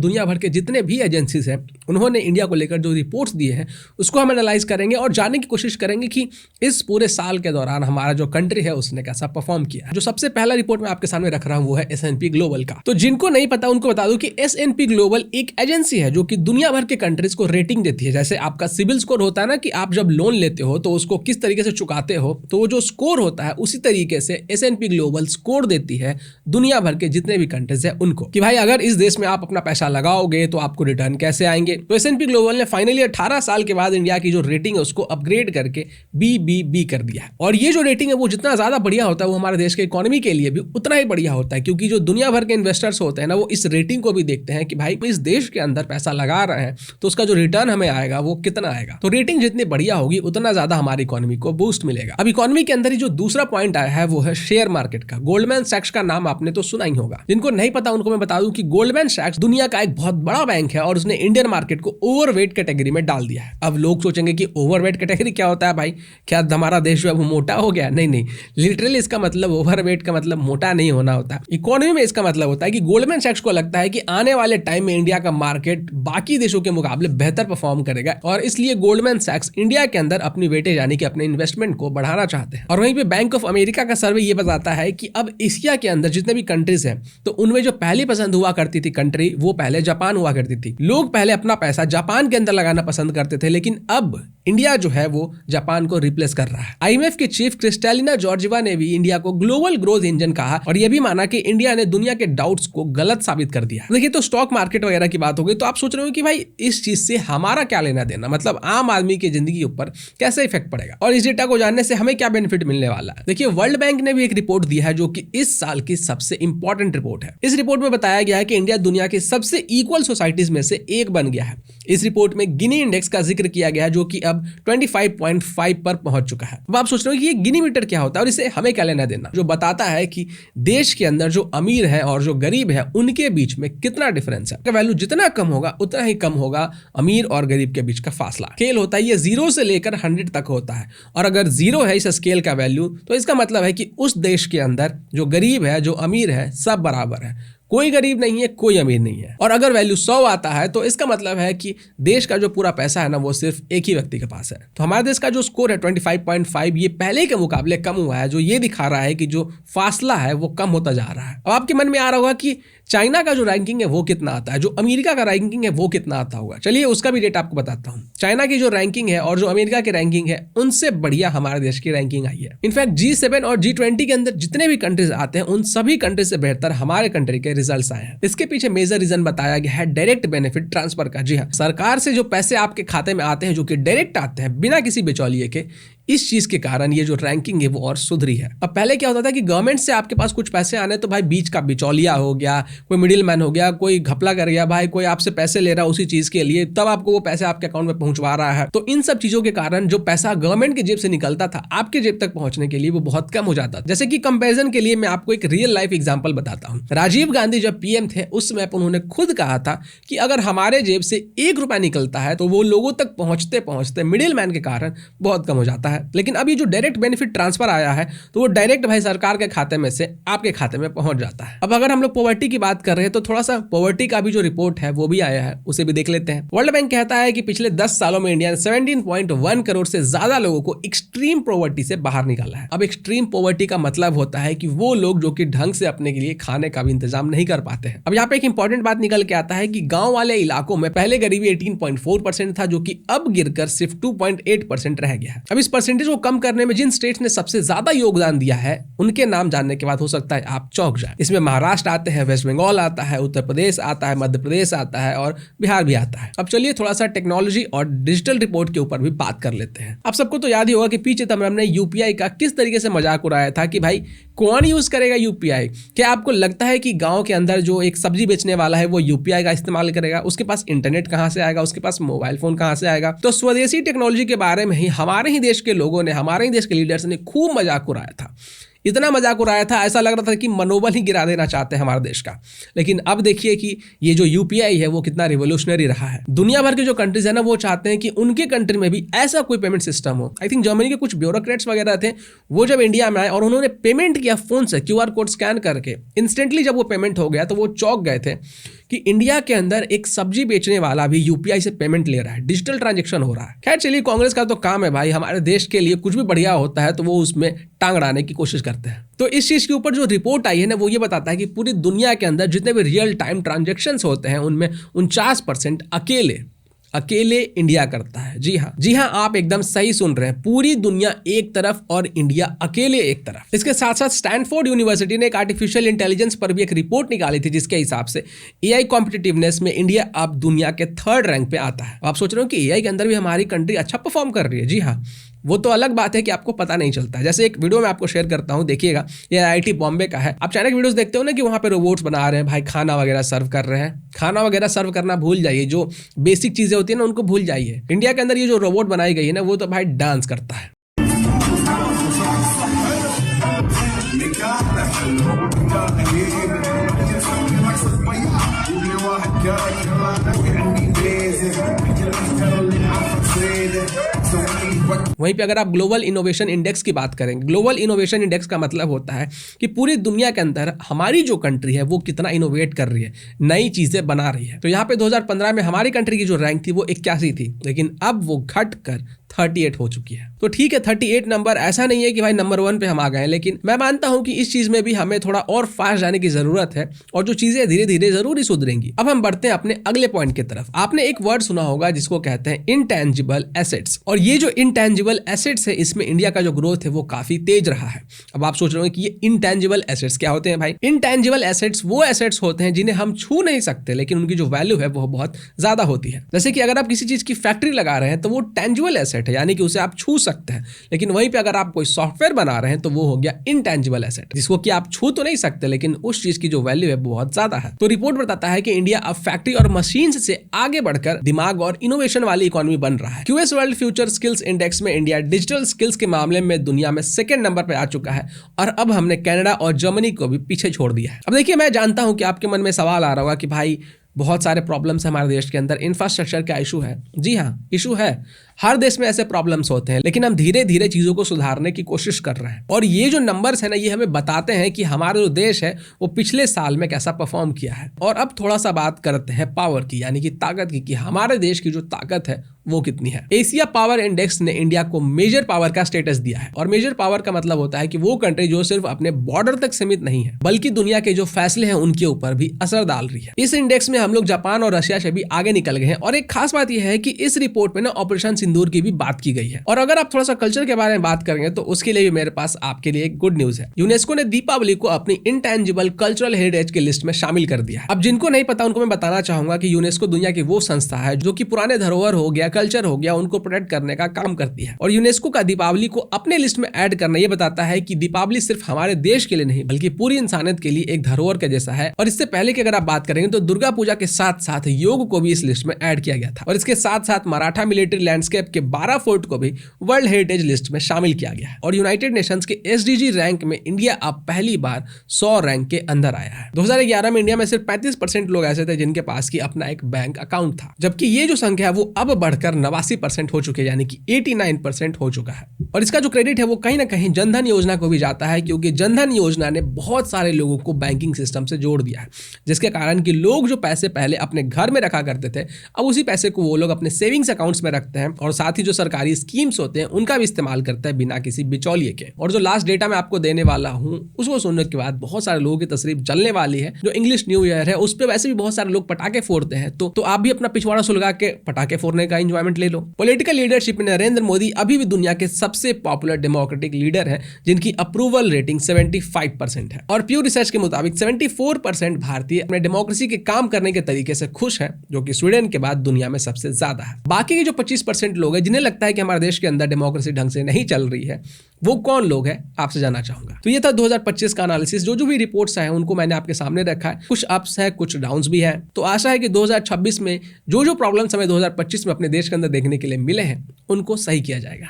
दुनिया भर के जितने भी एजेंसीज हैं उन्होंने इंडिया को लेकर जो रिपोर्ट्स दिए हैं उसको हम एनालाइज करेंगे और जानने की कोशिश करेंगे कि इस पूरे साल के दौरान हमारा जो कंट्री है उसने कैसा परफॉर्म किया। जो सबसे पहला रिपोर्ट मैं आपके सामने रख रहा हूं वो है S&P ग्लोबल का। तो जिनको नहीं पता उनको बता दूं कि S&P ग्लोबल एक एजेंसी है जो कि दुनिया भर के कंट्रीज को रेटिंग देती है। जैसे आपका सिविल स्कोर होता है ना कि आप जब लोन लेते हो तो उसको किस तरीके से चुकाते हो, तो वो जो स्कोर होता है उसी तरीके से S&P ग्लोबल स्कोर देती है दुनिया भर के जितने भी कंट्रीज है उनको कि भाई अगर इस देश में आप अपना पैसा लगाओगे तो आपको रिटर्न कैसे आएंगे। तो S&P ग्लोबल ने फाइनली 18 साल के बाद इंडिया की जो रेटिंग है उसको अपग्रेड करके BBB कर दिया है। और ये जो रेटिंग है वो जितना ज्यादा बढ़िया होता है वो हमारे देश के इकोनॉमी के लिए भी उतना ही बढ़िया होता है, क्योंकि जो दुनिया भर के इन्वेस्टर्स होते हैं ना वो इस रेटिंग को भी देखते हैं कि भाई इस देश के अंदर पैसा लगा रहे हैं तो उसका जो रिटर्न हमें आएगा वो कितना आएगा। तो रेटिंग जितनी बढ़िया होगी उतना ज्यादा हमारी इकोनॉमी को बूस्ट मिलेगा। अब इकोनॉमी के अंदर ही जो दूसरा पॉइंट आया है वो है शेयर मार्केट का। गोल्डमैन सैक्स का नाम आपने तो सुना ही होगा। जिनको नहीं पता उनको मैं बता दूं कि गोल्डमैन सैक्स दुनिया का एक बहुत बड़ा बैंक है और उसने इंडियन मार्केट को ओवरवेट कैटेगरी में डाल दिया है। अब लोग सोचेंगे कि ओवरवेट कैटेगरी क्या होता है भाई, क्या हमारा देश जो है वो मोटा हो गया? नहीं, लिटरली इसका मतलब ओवरवेट का मतलब मोटा नहीं होना होता। इकोनॉमी में इसका मतलब होता है कि गोल्डमैन सैक्स को लगता है कि आने वाले टाइम में इंडिया का मार्केट बाकी देशों के मुकाबले बेहतर परफॉर्म करेगा और इसलिए गोल्डमैन सैक्स इंडिया के अंदर अपनी वेटेज यानी कि अपने इन्वेस्टमेंट को बढ़ाना चाहते हैं। और वहीं पे बैंक ऑफ अमेरिका का सर्वे ये बताता है कि अब एशिया के अंदर जितने भी कंट्रीज हैं तो उनमें जो पहली पसंद हुआ करती थी कंट्री वो पहले जापान हुआ करती थी। लोग पहले अपना पैसा जापान के अंदर लगाना पसंद करते थे, लेकिन अब इंडिया जो है वो जापान को रिप्लेस कर रहा है। IMF के चीफ क्रिस्टलिना जॉर्जिवा ने भी इंडिया को ग्लोबल ग्रोथ इंजन कहा और यह भी माना कि इंडिया ने दुनिया के डाउट्स को गलत साबित कर दिया। देखिए, तो स्टॉक मार्केट वगैरह की बात हो गई तो आप सोच रहे हो कि भाई इस चीज से हमारा क्या लेना देना, मतलब आम आदमी की जिंदगी के ऊपर कैसे इफेक्ट पड़ेगा और इस डेटा को जानने से हमें क्या बेनिफिट मिलने वाला है। देखिए, वर्ल्ड बैंक ने भी एक रिपोर्ट दी है जो कि इस साल की सबसे इंपॉर्टेंट रिपोर्ट है। इस रिपोर्ट में बताया गया है कि इंडिया दुनिया की सबसे इक्वल सोसाइटीज में से एक बन गया है। इस रिपोर्ट में गिनी इंडेक्स का जिक्र किया गया है जो कि अब 25.5 पर पहुंच चुका है। अब आप सोच रहे हो कि ये गिनी मीटर क्या होता है और इसे हमें क्या लेना देना, जो बताता है कि देश के अंदर जो अमीर है और जो गरीब है उनके बीच में कितना डिफरेंस है। वैल्यू जितना कम होगा उतना ही कम होगा अमीर और गरीब के बीच का फासला। स्केल होता है ये 0 से लेकर 100 तक होता है और अगर 0 है इस स्केल का वैल्यू तो इसका मतलब है कि उस देश के अंदर जो गरीब है जो अमीर है सब बराबर है, कोई गरीब नहीं है कोई अमीर नहीं है। और अगर वैल्यू 100 आता है तो इसका मतलब है कि देश का जो पूरा पैसा है ना वो सिर्फ एक ही व्यक्ति के पास है। तो हमारे देश का जो स्कोर है 25.5 ये पहले के मुकाबले कम हुआ है, जो ये दिखा रहा है कि जो फासला है वो कम होता जा रहा है। अब आपके मन में आ रहा होगा कि चाइना का जो रैंकिंग है वो कितना आता है, जो अमेरिका का रैंकिंग है वो कितना आता होगा। चलिए उसका भी डेटा आपको बताता हूँ। चाइना की जो रैंकिंग है और जो अमेरिका की रैंकिंग है उनसे बढ़िया हमारे देश की रैंकिंग आई है। इनफैक्ट G7 और G20 के अंदर जितने भी कंट्रीज आते हैं उन सभी कंट्री से बेहतर हमारे कंट्री के रिजल्ट्स आए हैं। इसके पीछे मेजर रीजन बताया गया है डायरेक्ट बेनिफिट ट्रांसफर का। जी हाँ, सरकार से जो पैसे आपके खाते में आते हैं जो कि डायरेक्ट आते हैं बिना किसी बिचौलिए के, इस चीज के कारण ये जो रैंकिंग है वो और सुधरी है। अब पहले क्या होता था कि गवर्नमेंट से आपके पास कुछ पैसे आने तो भाई बीच का बिचौलिया हो गया, कोई मिडिल मैन हो गया, कोई घपला कर गया, भाई कोई आपसे पैसे ले रहा है उसी चीज के लिए, तब आपको वो पैसे आपके अकाउंट में पहुंचवा रहा है। तो इन सब चीजों के कारण जो पैसा गवर्नमेंट की जेब से निकलता था आपके जेब तक पहुंचने के लिए वो बहुत कम हो जाता था। जैसे कि कंपेरिजन के लिए मैं आपको एक रियल लाइफ एग्जाम्पल बताता हूँ। राजीव गांधी जब PM थे उस समय उन्होंने खुद कहा था कि अगर हमारे जेब से 1 रुपया निकलता है तो वो लोगों तक पहुंचते पहुंचते मिडिल मैन के कारण बहुत कम हो जाता है। लेकिन अभी जो डायरेक्ट बेनिफिट ट्रांसफर आया है तो वो डायरेक्ट भाई सरकार के खाते में से आपके खाते में पहुंच जाता है। अब अगर हम लोग पॉवर्टी की बात कर रहे हैं तो थोड़ा सा पॉवर्टी का भी जो रिपोर्ट है वो भी आया है, उसे भी देख लेते हैं। वर्ल्ड बैंक कहता है कि पिछले 10 सालों में इंडिया ने 17.1 करोड़ से ज्यादा लोगों को एक्सट्रीम पॉवर्टी से बाहर निकाला है। अब एक्सट्रीम पॉवर्टी का मतलब होता है कि वो लोग जो कि ढंग से अपने के लिए खाने का भी इंतजाम नहीं कर पाते हैं। अब यहाँ पे एक इंपॉर्टेंट बात निकल के आता है कि गांव वाले इलाकों में पहले गरीबी 18.4% था जो कि अब गिरकर सिर्फ 2.8% रह गया है। अब इस परसेंटेज को कम करने में जिन स्टेट्स ने सबसे ज्यादा योगदान दिया है उनके नाम जानने के बाद हो सकता है आप चौंक जाए। इसमें महाराष्ट्र आते हैं, वेस्ट बंगाल आता है, उत्तर प्रदेश आता है, मध्य प्रदेश आता है और बिहार भी आता है। अब चलिए थोड़ा सा टेक्नोलॉजी और डिजिटल रिपोर्ट के ऊपर भी बात कर लेते हैं। आप सबको तो याद ही होगा कि पीछे तक हमने UPI का किस तरीके से मजाक उड़ाया था कि भाई कौन यूज करेगा UPI। क्या आपको लगता है कि गांव के अंदर जो एक सब्जी बेचने वाला है वो UPI का इस्तेमाल करेगा? उसके पास इंटरनेट कहां से आएगा, उसके पास मोबाइल फोन कहां से आएगा? तो स्वदेशी टेक्नोलॉजी के बारे में ही हमारे ही देश के लोगों ने, हमारे ही देश के लीडर्स ने खूब मजाक उड़ाया था। इतना मजाक उड़ाया था, ऐसा लग रहा था कि मनोबल ही गिरा देना चाहते हैं हमारे देश का। लेकिन अब देखिए कि ये जो यूपीआई है वो कितना रिवोल्यूशनरी रहा है। दुनिया भर के जो कंट्रीज है ना वो चाहते हैं कि उनके कंट्री में भी ऐसा कोई पेमेंट सिस्टम हो। आई थिंक जर्मनी के कुछ ब्यूरोक्रेट्स वगैरह थे, वो जब इंडिया में आए और उन्होंने पेमेंट किया फोन से, क्यूआर कोड स्कैन करके, इंस्टेंटली जब वो पेमेंट हो गया तो वो चौंक गए थे कि इंडिया के अंदर एक सब्जी बेचने वाला भी यूपीआई से पेमेंट ले रहा है, डिजिटल ट्रांजैक्शन हो रहा है। खैर चलिए, कांग्रेस का तो काम है भाई, हमारे देश के लिए कुछ भी बढ़िया होता है तो वो उसमें टांग अड़ाने की कोशिश करते हैं। तो इस चीज के ऊपर जो रिपोर्ट आई है ना वो ये बताता है कि पूरी दुनिया के अंदर जितने भी रियल टाइम ट्रांजैक्शंस होते हैं उनमें 49% अकेले इंडिया करता है। जी हाँ, आप एकदम सही सुन रहे हैं, पूरी दुनिया एक तरफ और इंडिया अकेले एक तरफ। इसके साथ साथ स्टैनफोर्ड यूनिवर्सिटी ने एक आर्टिफिशियल इंटेलिजेंस पर भी एक रिपोर्ट निकाली थी जिसके हिसाब से एआई कॉम्पिटिटिवनेस में इंडिया अब दुनिया के 3rd रैंक पे आता है। आप सोच रहे हो कि एआई के अंदर भी हमारी कंट्री अच्छा परफॉर्म कर रही है। जी हाँ, वो तो अलग बात है कि आपको पता नहीं चलता है। जैसे एक वीडियो मैं आपको शेयर करता हूँ, देखिएगा, ये आईआईटी बॉम्बे का है। आप चाइना के वीडियोस देखते हो ना कि वहाँ पे रोबोट्स बना रहे हैं भाई, खाना वगैरह सर्व कर रहे हैं। खाना वगैरह सर्व करना भूल जाइए, जो बेसिक चीजें होती है ना उनको भूल जाइए। इंडिया के अंदर ये जो रोबोट बनाई गई है ना वो तो भाई डांस करता है। वहीं पे अगर आप ग्लोबल इनोवेशन इंडेक्स की बात करें, ग्लोबल इनोवेशन इंडेक्स का मतलब होता है कि पूरी दुनिया के अंदर हमारी जो कंट्री है वो कितना इनोवेट कर रही है, नई चीजें बना रही है। तो यहाँ पे 2015 में हमारी कंट्री की जो रैंक थी वो 81 थी, लेकिन अब वो घट कर 38 हो चुकी है। तो ठीक है, 38 नंबर ऐसा नहीं है कि भाई नंबर 1 पे हम आ गए, लेकिन मैं मानता हूं कि इस चीज में भी हमें थोड़ा और फास्ट जाने की जरूरत है और जो चीजें धीरे धीरे जरूर ही सुधरेंगी। अब हम बढ़ते हैं अपने अगले पॉइंट की तरफ। आपने एक वर्ड सुना होगा जिसको कहते हैं इंटेंजिबल एसेट्स, और ये जो इंटेंजिबल एसेट्स है इसमें इंडिया का जो ग्रोथ है वो काफी तेज रहा है। अब आप सोच रहे हो कि ये इंटेंजिबल एसेट्स क्या होते हैं भाई? इंटेंजिबल एसेट्स वो एसेट्स होते हैं जिन्हें हम छू नहीं सकते लेकिन उनकी जो वैल्यू है वो बहुत ज्यादा होती है। जैसे कि अगर आप किसी चीज की फैक्ट्री लगा रहे हैं तो वो टेंजिबल एसेट है, यानी कि उसे आप छू सकते हैं, लेकिन वहीं पे अगर आप कोई सॉफ्टवेयर बना रहे हैं तो वो हो गया इंटेंजिबल एसेट, जिसको कि आप छू तो नहीं सकते लेकिन उस चीज की जो वैल्यू है बहुत ज्यादा है। तो रिपोर्ट बताता है कि इंडिया अब फैक्ट्री और मशीन से आगे बढ़कर दिमाग और इनोवेशन वाली इकोनॉमी बन रहा है। QS world future skills index में इंडिया डिजिटल स्किल्स के मामले में दुनिया में 2nd नंबर पर आ चुका है और अब हमने कनाडा और जर्मनी को भी पीछे छोड़ दिया है। अब देखिए, मैं जानता हूं कि आपके मन में सवाल आ रहा होगा कि भाई बहुत सारे प्रॉब्लम्स है हमारे देश के अंदर, इंफ्रास्ट्रक्चर का इशू है। जी हाँ, इशू है, हर देश में ऐसे प्रॉब्लम्स होते हैं, लेकिन हम धीरे धीरे चीजों को सुधारने की कोशिश कर रहे हैं। और ये जो नंबर्स है ना ये हमें बताते हैं कि हमारा जो देश है वो पिछले साल में कैसा परफॉर्म किया है। और अब थोड़ा सा बात करते हैं पावर की, यानी कि ताकत की, कि हमारे देश की जो ताकत है वो कितनी है। एशिया पावर इंडेक्स ने इंडिया को मेजर पावर का स्टेटस दिया है, और मेजर पावर का मतलब होता है कि वो कंट्री जो सिर्फ अपने बॉर्डर तक सीमित नहीं है बल्कि दुनिया के जो फैसले हैं उनके ऊपर भी असर डाल रही है। इस इंडेक्स में हम लोग जापान और रशिया से भी आगे निकल गए हैं। और एक खास बात यह है कि इस रिपोर्ट में ना ऑपरेशन सिंदूर की भी बात की गई है। और अगर आप थोड़ा सा कल्चर के बारे में बात करेंगे तो उसके लिए भी मेरे पास आपके लिए एक गुड न्यूज है। यूनेस्को ने दीपावली को अपनी इंटेंजिबल कल्चरल हेरिटेज की लिस्ट में शामिल कर दिया है। अब जिनको नहीं पता उनको मैं बताना चाहूंगा कि यूनेस्को दुनिया की वो संस्था है जो कि पुराने धरोहर हो गया, कल्चर हो गया, उनको प्रोटेक्ट करने का काम करती है। और यूनेस्को का दीपावली को अपने लिस्ट में ऐड करना ये बताता है कि दीपावली सिर्फ हमारे देश के लिए नहीं बल्कि पूरी इंसानियत के लिए एक धरोहर के जैसा है। और इससे पहले की अगर आप बात करेंगे तो दुर्गा पूजा के साथ साथ योग को भी इस लिस्ट में ऐड किया गया था। और इसके साथ साथ मराठा मिलिट्री लैंडस्केप के 12 फोर्ट को भी वर्ल्ड हेरिटेज लिस्ट में शामिल किया गया है। और यूनाइटेड नेशंस के एसडीजी रैंक में इंडिया अब पहली बार 100 रैंक के अंदर आया है। 2011 में इंडिया में सिर्फ 35% लोग ऐसे थे जिनके पास की अपना एक बैंक अकाउंट था, जबकि ये जो संख्या है वो अब बढ़कर 89% हो चुके, यानी कि 89% हो चुका है। और इसका जो क्रेडिट है वो कहीं ना कहीं जनधन योजना को भी जाता है, क्योंकि जनधन योजना ने बहुत सारे लोगों को बैंकिंग सिस्टम से जोड़ दिया है, जिसके कारण कि लोग जो पैसे पहले अपने घर में रखा करते थे अब उसी पैसे को वो लोग अपने सेविंग्स अकाउंट्स में रखते हैं और साथ ही जो सरकारी स्कीम्स होते हैं उनका भी इस्तेमाल करते हैं बिना किसी बिचौलिए के। और जो लास्ट डेटा मैं आपको देने वाला हूं उसको सुनने के बाद बहुत सारे लोगों की तस्वीर जलने वाली है। जो इंग्लिश न्यू ईयर है उस पर वैसे भी बहुत सारे लोग पटाखे फोड़ते हैं, तो आप भी अपना पिछवाड़ा सुलगा के पटाखे फोड़ने का एंजॉयमेंट ले लो। पॉलिटिकल लीडरशिप में नरेंद्र मोदी अभी भी दुनिया के सबसे पॉपुलर डेमोक्रेटिक लीडर हैं, जिनकी अप्रूवल रेटिंग 75% है। और प्यू रिसर्च के मुताबिक 74% भारतीय अपने डेमोक्रेसी के काम करने के तरीके से खुश हैं, जो कि स्वीडन के बाद दुनिया में सबसे ज्यादा है। बाकी के जो 25% लोग हैं जिन्हें लगता है कि हमारे देश के अंदर डेमोक्रेसी ढंग से नहीं चल रही है, वो कौन लोग हैं आपसे जानना चाहूंगा। तो ये था 2025 का एनालिसिस। जो भी रिपोर्ट्स हैं उनको मैंने आपके सामने रखा है, कुछ अप्स है कुछ डाउन्स भी है। तो आशा है कि 2026 में जो प्रॉब्लम्स हमें 2025 में अपने देश के अंदर देखने के लिए मिले हैं उनको सही किया जाएगा।